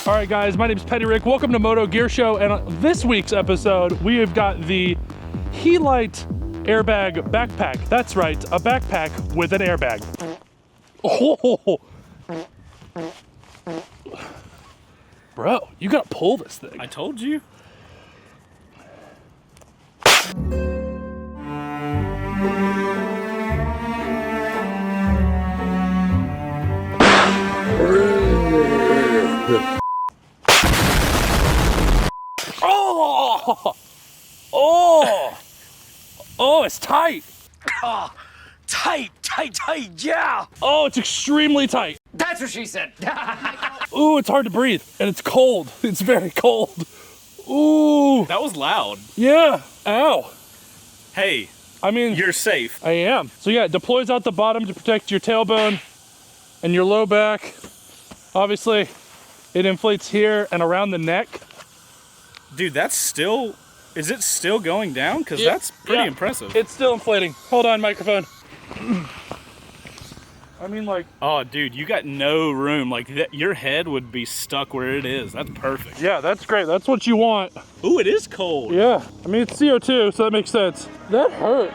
All right, guys, my name is Patty-Rick. Welcome to Moto Gear Show, and on this week's episode, we have got the Helite Airbag Backpack. That's right, a backpack with an airbag. Oh, bro, you gotta pull this thing. I told you. Oh, it's tight. Oh, tight, yeah. Oh, it's extremely tight. That's what she said. Ooh, it's hard to breathe, and it's cold. It's very cold. Ooh. That was loud. Yeah, ow. Hey, I mean, you're safe. I am. So yeah, it deploys out the bottom to protect your tailbone and your low back. Obviously, it inflates here and around the neck. Dude, that's still, is it still going down? Because that's pretty impressive. It's still inflating. Hold on, microphone. I mean, like... Oh, dude, you got no room. Like, your head would be stuck where it is. That's perfect. Yeah, that's great. That's what you want. Ooh, it is cold. Yeah. I mean, it's CO2, so that makes sense. That hurt.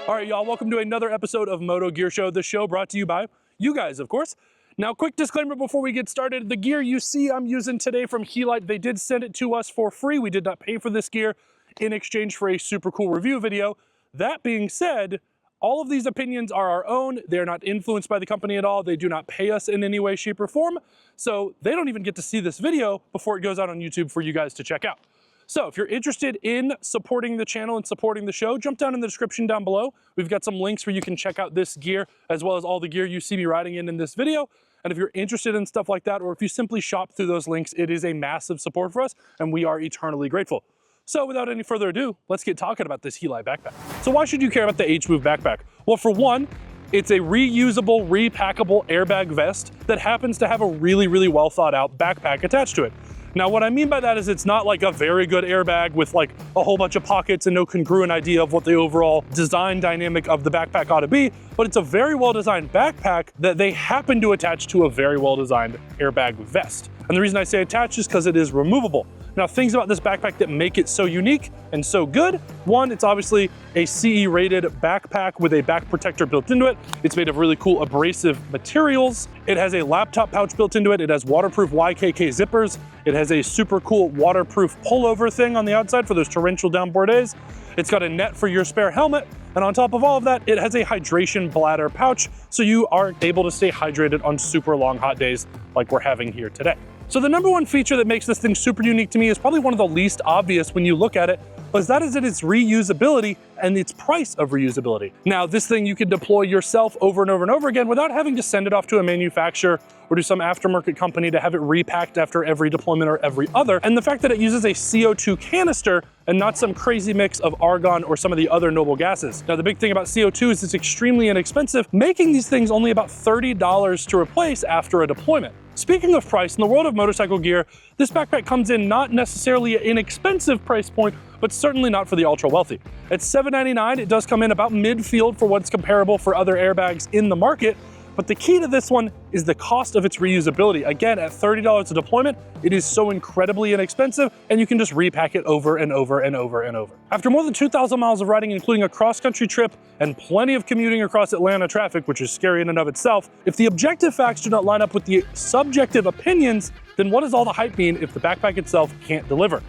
All right, y'all, welcome to another episode of Moto Gear Show, the show brought to you by you guys, of course. Now, quick disclaimer before we get started. The gear you see I'm using today from Helite, they did send it to us for free. We did not pay for this gear in exchange for a super cool review video. That being said, all of these opinions are our own. They're not influenced by the company at all. They do not pay us in any way, shape, or form. So they don't even get to see this video before it goes out on YouTube for you guys to check out. So if you're interested in supporting the channel and supporting the show, jump down in the description down below. We've got some links where you can check out this gear as well as all the gear you see me riding in this video. And if you're interested in stuff like that, or if you simply shop through those links, it is a massive support for us and we are eternally grateful. So without any further ado, let's get talking about this Helite backpack. So why should you care about the H-Moov backpack? Well, for one, it's a reusable, repackable airbag vest that happens to have a really, really well thought out backpack attached to it. Now, what I mean by that is it's not like a very good airbag with like a whole bunch of pockets and no congruent idea of what the overall design dynamic of the backpack ought to be, but it's a very well-designed backpack that they happen to attach to a very well-designed airbag vest. And the reason I say attached is because it is removable. Now, things about this backpack that make it so unique and so good. One, it's obviously a CE rated backpack with a back protector built into it. It's made of really cool abrasive materials. It has a laptop pouch built into it. It has waterproof YKK zippers. It has a super cool waterproof pullover thing on the outside for those torrential downpour days. It's got a net for your spare helmet. And on top of all of that, it has a hydration bladder pouch, so you are able to stay hydrated on super long hot days like we're having here today. So the number one feature that makes this thing super unique to me is probably one of the least obvious when you look at it, but that is its reusability and its price of reusability. Now, this thing you can deploy yourself over and over and over again without having to send it off to a manufacturer or to some aftermarket company to have it repacked after every deployment or every other. And the fact that it uses a CO2 canister and not some crazy mix of argon or some of the other noble gases. Now, the big thing about CO2 is it's extremely inexpensive, making these things only about $30 to replace after a deployment. Speaking of price, in the world of motorcycle gear, this backpack comes in not necessarily an inexpensive price point, but certainly not for the ultra wealthy. At $7.99, it does come in about mid-field for what's comparable for other airbags in the market, but the key to this one is the cost of its reusability. Again, at $30 a deployment, it is so incredibly inexpensive, and you can just repack it over and over and over and over. After more than 2,000 miles of riding, including a cross-country trip and plenty of commuting across Atlanta traffic, which is scary in and of itself, if the objective facts do not line up with the subjective opinions, then what does all the hype mean if the backpack itself can't deliver?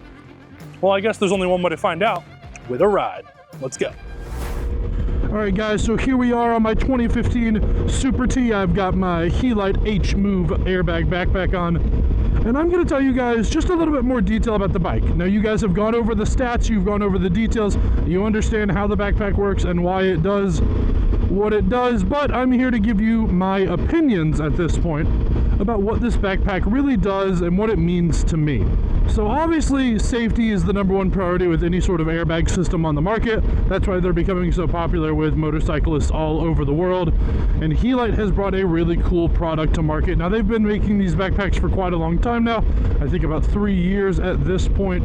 Well, I guess there's only one way to find out: with a ride. Let's go. All right, guys, so here we are on my 2015 Super T. I've got my Helite H-Moov Airbag Backpack on, and I'm gonna tell you guys just a little bit more detail about the bike. Now, you guys have gone over the stats, you've gone over the details, you understand how the backpack works and why it does what it does, but I'm here to give you my opinions at this point about what this backpack really does and what it means to me. So obviously safety is the #1 priority with any sort of airbag system on the market. That's why they're becoming so popular with motorcyclists all over the world. And Helite has brought a really cool product to market. Now they've been making these backpacks for quite a long time now. I think about 3 years at this point.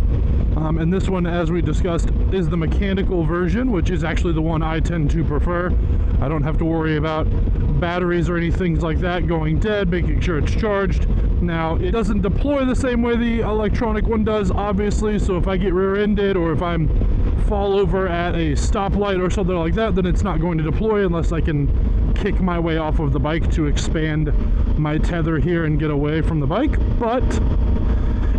And this one, as we discussed, is the mechanical version, which is actually the one I tend to prefer. I don't have to worry about batteries or anything like that going dead, making sure it's charged. Now, it doesn't deploy the same way the electronic one does, obviously, so if I get rear-ended or if I'm fall over at a stoplight or something like that, then it's not going to deploy unless I can kick my way off of the bike to expand my tether here and get away from the bike. But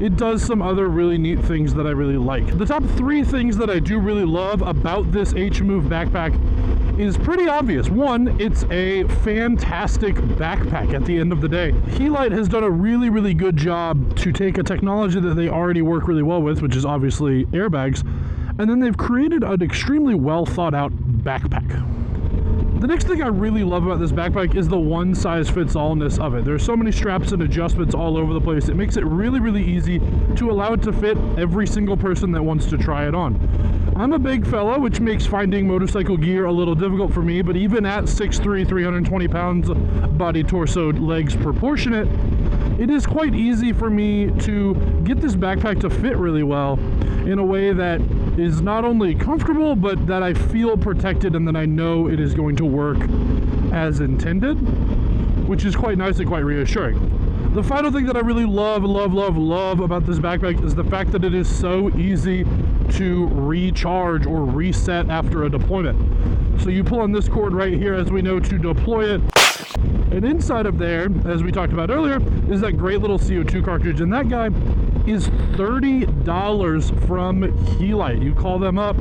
it does some other really neat things that I really like. The top 3 things that I do really love about this H-Moov backpack is pretty obvious. One, it's a fantastic backpack at the end of the day. Helite has done a really, really good job to take a technology that they already work really well with, which is obviously airbags, and then they've created an extremely well thought out backpack. The next thing I really love about this backpack is the one-size-fits-allness of it. There's so many straps and adjustments all over the place. It makes it really, really easy to allow it to fit every single person that wants to try it on. I'm a big fella, which makes finding motorcycle gear a little difficult for me, but even at 6'3", 320 pounds, body, torso, legs proportionate, it is quite easy for me to get this backpack to fit really well in a way that is not only comfortable, but that I feel protected and that I know it is going to work as intended, which is quite nice and quite reassuring. The final thing that I really love about this backpack is the fact that it is so easy to recharge or reset after a deployment. So you pull on this cord right here, as we know, to deploy it. And inside of there, as we talked about earlier, is that great little CO2 cartridge. And that guy is $30 from Helite. You call them up,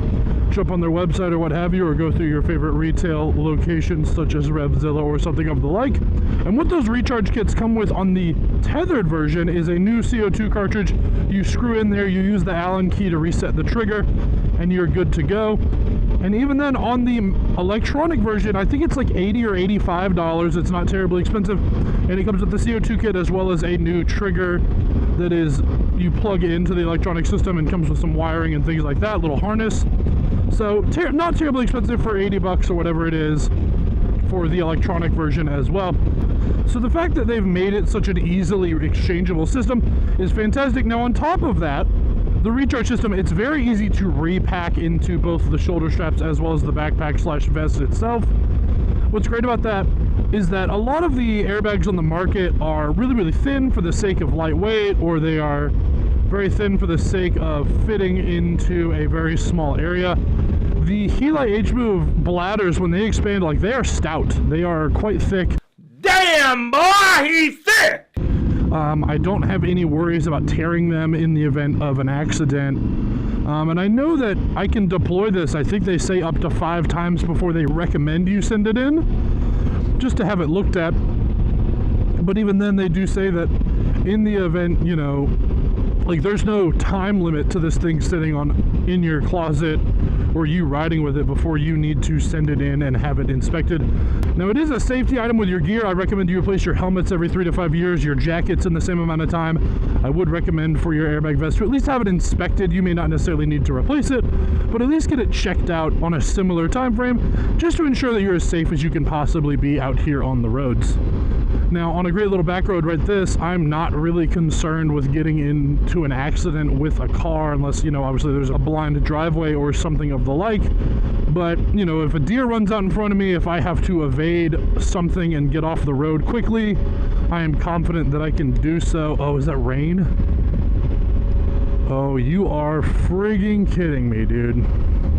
jump on their website or what have you, or go through your favorite retail locations such as Revzilla or something of the like. And what those recharge kits come with on the tethered version is a new CO2 cartridge. You screw in there, you use the Allen key to reset the trigger, and you're good to go. And even then, on the electronic version, I think it's like $80 or $85. It's not terribly expensive. And it comes with the CO2 kit as well as a new trigger that is, you plug it into the electronic system and comes with some wiring and things like that, little harness. So not terribly expensive for 80 bucks or whatever it is for the electronic version as well. So the fact that they've made it such an easily exchangeable system is fantastic. Now on top of that, the recharge system, it's very easy to repack into both the shoulder straps as well as the backpack / vest itself. What's great about that is that a lot of the airbags on the market are really, really thin for the sake of lightweight, or they are very thin for the sake of fitting into a very small area. The Helite H-Moov bladders, when they expand, like, they are stout. They are quite thick. Damn, boy, he's thick! I don't have any worries about tearing them in the event of an accident. And I know that I can deploy this, I think they say up to 5 times before they recommend you send it in, just to have it looked at. But even then, they do say that in the event, you know, like, there's no time limit to this thing sitting in your closet or you riding with it before you need to send it in and have it inspected. Now, it is a safety item with your gear. I recommend you replace your helmets every 3 to 5 years, your jackets in the same amount of time. I would recommend for your airbag vest to at least have it inspected. You may not necessarily need to replace it, but at least get it checked out on a similar time frame, just to ensure that you're as safe as you can possibly be out here on the roads. Now, on a great little back road like this, I'm not really concerned with getting into an accident with a car, unless, you know, obviously there's a blind driveway or something of the like. But, you know, if a deer runs out in front of me, if I have to evade something and get off the road quickly, I am confident that I can do so. Oh, is that rain? Oh, you are frigging kidding me, dude.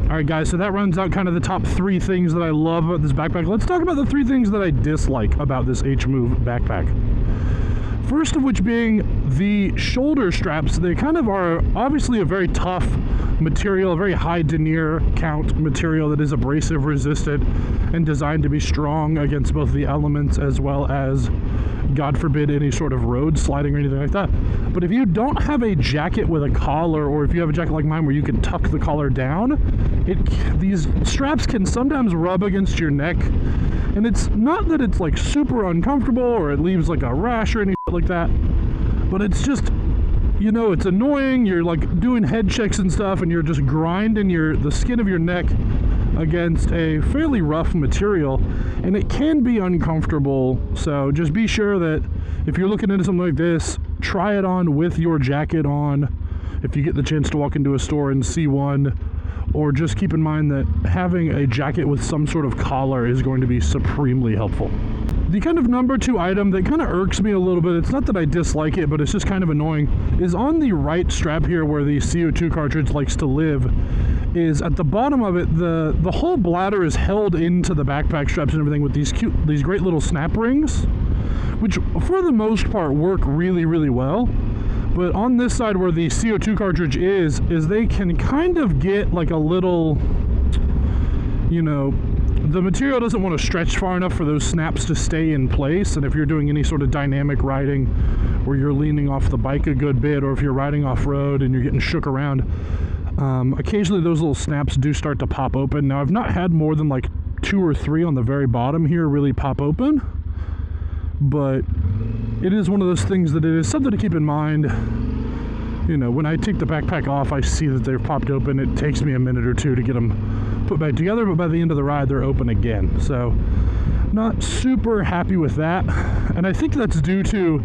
All right, guys, so that runs out kind of the top 3 things that I love about this backpack. Let's talk about the 3 things that I dislike about this H-Moov backpack. First of which being the shoulder straps. They kind of are obviously a very tough material, a very high denier count material that is abrasive resistant and designed to be strong against both the elements as well as, God forbid, any sort of road sliding or anything like that. But if you don't have a jacket with a collar, or if you have a jacket like mine where you can tuck the collar down, these straps can sometimes rub against your neck. And it's not that it's like super uncomfortable or it leaves like a rash or anything like that, but it's just, you know, it's annoying. You're like doing head checks and stuff and you're just grinding the skin of your neck against a fairly rough material, and it can be uncomfortable. So just be sure that if you're looking into something like this, try it on with your jacket on if you get the chance to walk into a store and see one, or just keep in mind that having a jacket with some sort of collar is going to be supremely helpful. The kind of number 2 item that kind of irks me a little bit, it's not that I dislike it, but it's just kind of annoying, is on the right strap here where the CO2 cartridge likes to live, is at the bottom of it, the whole bladder is held into the backpack straps and everything with these great little snap rings, which for the most part work really, really well. But on this side where the CO2 cartridge is they can kind of get like a little, you know, the material doesn't want to stretch far enough for those snaps to stay in place. And if you're doing any sort of dynamic riding where you're leaning off the bike a good bit, or if you're riding off-road and you're getting shook around, occasionally those little snaps do start to pop open. Now, I've not had more than like 2 or 3 on the very bottom here really pop open, but it is one of those things that it is something to keep in mind. You know, when I take the backpack off, I see that they've popped open. It takes me a minute or 2 to get them put back together, but by the end of the ride, they're open again. So, not super happy with that. And I think that's due to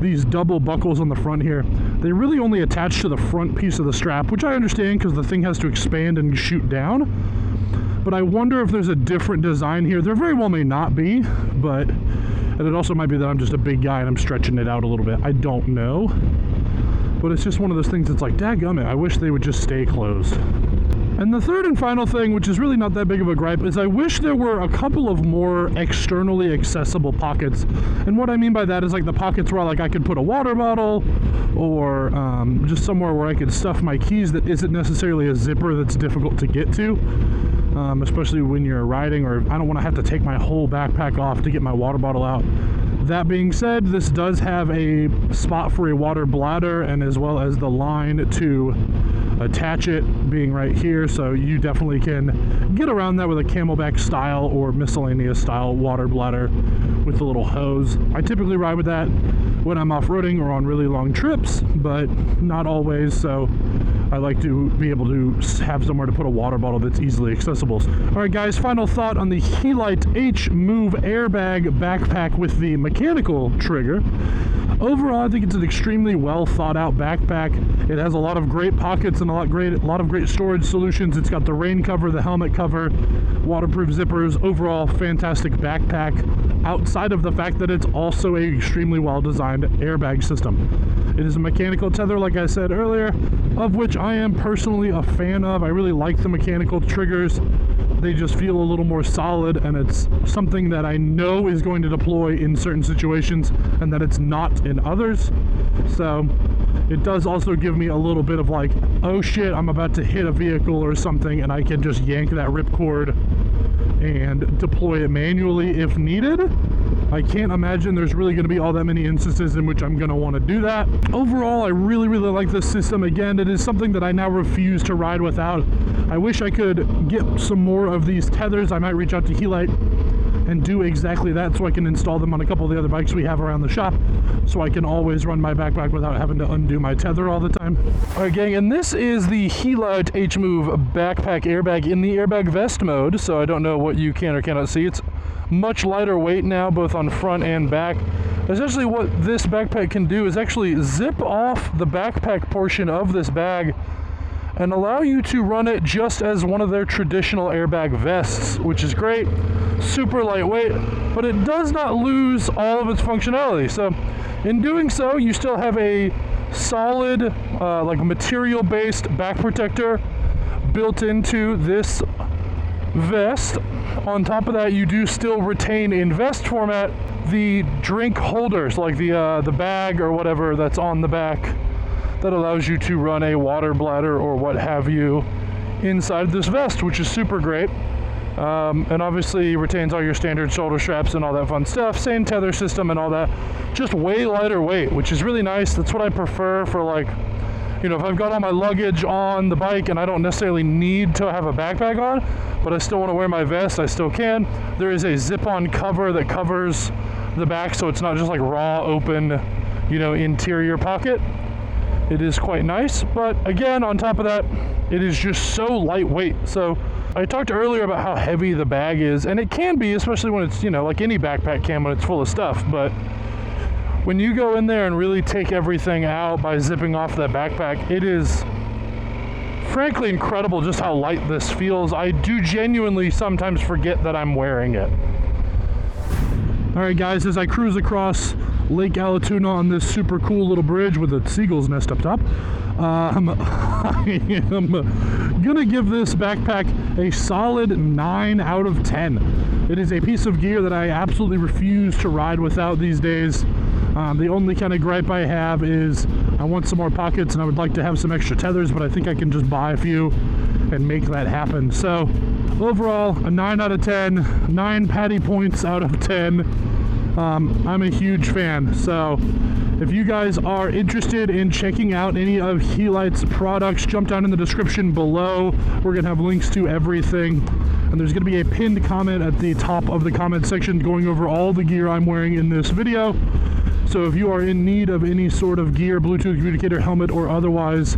these double buckles on the front here. They really only attach to the front piece of the strap, which I understand because the thing has to expand and shoot down. But I wonder if there's a different design here. There very well may not be, but, and it also might be that I'm just a big guy and I'm stretching it out a little bit. I don't know. But it's just one of those things that's like, dadgummit, I wish they would just stay closed. And the third and final thing, which is really not that big of a gripe, is I wish there were a couple of more externally accessible pockets. And what I mean by that is like the pockets where like I could put a water bottle, or just somewhere where I could stuff my keys that isn't necessarily a zipper that's difficult to get to. Especially when you're riding, or I don't want to have to take my whole backpack off to get my water bottle out. That being said, this does have a spot for a water bladder, and as well as the line to attach it being right here, so you definitely can get around that with a Camelback style or miscellaneous style water bladder with a little hose. I typically ride with that when I'm off-roading or on really long trips, but not always, so I like to be able to have somewhere to put a water bottle that's easily accessible. All right, guys, final thought on the Helite H-Moov Airbag Backpack with the mechanical trigger. Overall, I think it's an extremely well thought out backpack. It has a lot of great pockets and a lot of great storage solutions. It's got the rain cover, the helmet cover, waterproof zippers. Overall, fantastic backpack, outside of the fact that it's also a extremely well designed airbag system. It is a mechanical tether, like I said earlier, of which I am personally a fan of. I really like the mechanical triggers. They just feel a little more solid, and it's something that I know is going to deploy in certain situations and that it's not in others. So it does also give me a little bit of like, oh shit, I'm about to hit a vehicle or something, and I can just yank that ripcord and deploy it manually if needed. I can't imagine there's really going to be all that many instances in which I'm going to want to do that. Overall, I really, really like this system. Again, it is something that I now refuse to ride without. I wish I could get some more of these tethers. I might reach out to Helite and do exactly that, so I can install them on a couple of the other bikes we have around the shop, so I can always run my backpack without having to undo my tether all the time. All right, gang, and this is the Helite H-Moov Backpack Airbag in the airbag vest mode, so I don't know what you can or cannot see. It's much lighter weight now, both on front and back. Essentially what this backpack can do is actually zip off the backpack portion of this bag and allow you to run it just as one of their traditional airbag vests, which is great. Super lightweight, but it does not lose all of its functionality. So in doing so, you still have a solid like material-based back protector built into this vest. On top of that, you do still retain in vest format the drink holders, like the bag or whatever that's on the back that allows you to run a water bladder or what have you inside this vest, which is super great. And obviously retains all your standard shoulder straps and all that fun stuff. Same tether system and all that. Just way lighter weight, which is really nice. That's what I prefer for, like, you know, if I've got all my luggage on the bike and I don't necessarily need to have a backpack on, but I still want to wear my vest, I still can. There is a zip-on cover that covers the back, so it's not just like raw open, you know, interior pocket. It is quite nice, but again, on top of that, it is just so lightweight. So I talked earlier about how heavy the bag is, and it can be, especially when it's, you know, like any backpack can when it's full of stuff, but when you go in there and really take everything out by zipping off that backpack, it is frankly incredible just how light this feels. I do genuinely sometimes forget that I'm wearing it. All right, guys, as I cruise across Lake Allatoona on this super cool little bridge with a seagull's nest up top, I am gonna give this backpack a solid 9 out of 10. It is a piece of gear that I absolutely refuse to ride without these days. The only kind of gripe I have is I want some more pockets and I would like to have some extra tethers, but I think I can just buy a few and make that happen. So overall, a 9 out of 10, 9 Patty points out of 10. I'm a huge fan. So if you guys are interested in checking out any of Helite's products, jump down in the description below. We're gonna have links to everything. And there's gonna be a pinned comment at the top of the comment section going over all the gear I'm wearing in this video. So if you are in need of any sort of gear, Bluetooth communicator, helmet, or otherwise,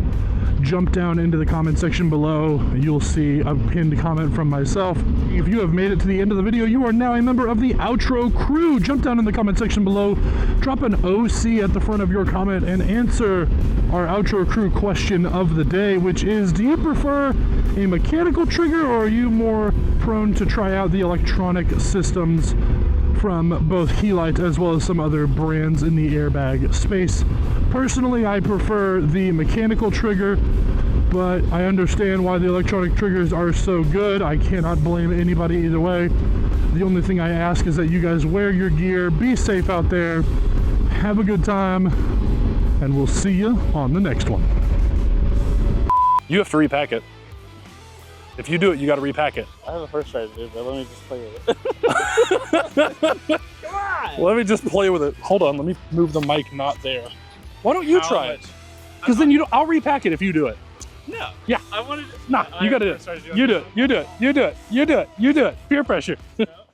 jump down into the comment section below. You'll see a pinned comment from myself. If you have made it to the end of the video, you are now a member of the outro crew. Jump down in the comment section below, drop an OC at the front of your comment, and answer our outro crew question of the day, which is, do you prefer a mechanical trigger, or are you more prone to try out the electronic systems from both Helite as well as some other brands in the airbag space? Personally, I prefer the mechanical trigger, but I understand why the electronic triggers are so good. I cannot blame anybody either way. The only thing I ask is that you guys wear your gear, be safe out there, have a good time, and we'll see you on the next one. You have to repack it. If you do it, you got to repack it. I have a first try to do, but let me just play with it. Come on! Let me just play with it. Hold on, let me move the mic not there. Why don't you try it? Because then you don't, I'll repack it if you do it. No. Yeah. I wanted to. Nah, you got to do it. You do it. You do it. You do it. You do it. You do it. Peer pressure.